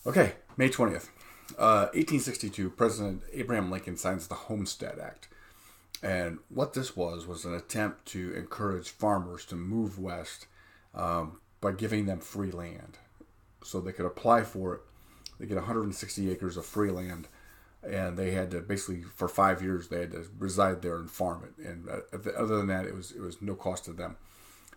Okay, May 20th. 1862, President Abraham Lincoln signs the Homestead Act. And what this was an attempt to encourage farmers to move west by giving them free land. So they could apply for it. They get 160 acres of free land, and they had to basically, for 5 years, they had to reside there and farm it. And other than that, it was no cost to them.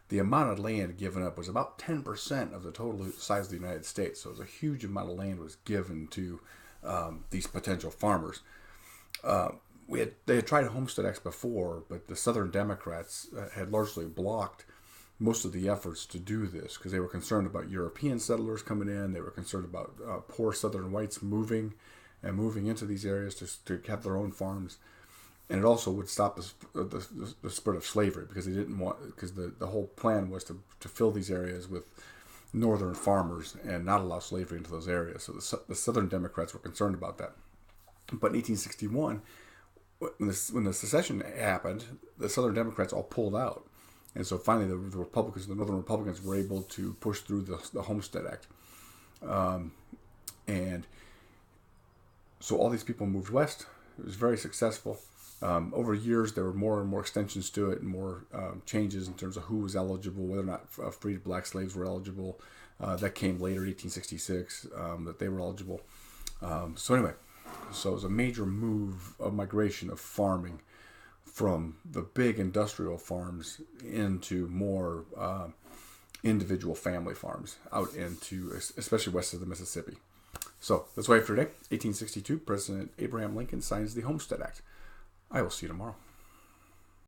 The amount of land given up was about 10% of the total size of the United States. So it was a huge amount of land was given to these potential farmers. They had tried homestead acts before, but the Southern Democrats had largely blocked most of the efforts to do this because they were concerned about European settlers coming in. They were concerned about poor Southern whites moving into these areas to have their own farms. And it also would stop the spread of slavery because they didn't want, because the whole plan was to fill these areas with northern farmers and not allow slavery into those areas. So the Southern Democrats were concerned about that. But in 1861, when the secession happened, the Southern Democrats all pulled out. And so finally the Republicans, the Northern Republicans, were able to push through the Homestead Act. And so all these people moved west. It was very successful. Over years, there were more and more extensions to it and more changes in terms of who was eligible, whether or not freed black slaves were eligible. That came later, 1866, that they were eligible. So anyway, so it was a major move of migration of farming from the big industrial farms into more individual family farms out into, especially west of the Mississippi. So that's why for today, 1862, President Abraham Lincoln signs the Homestead Act. I will see you tomorrow.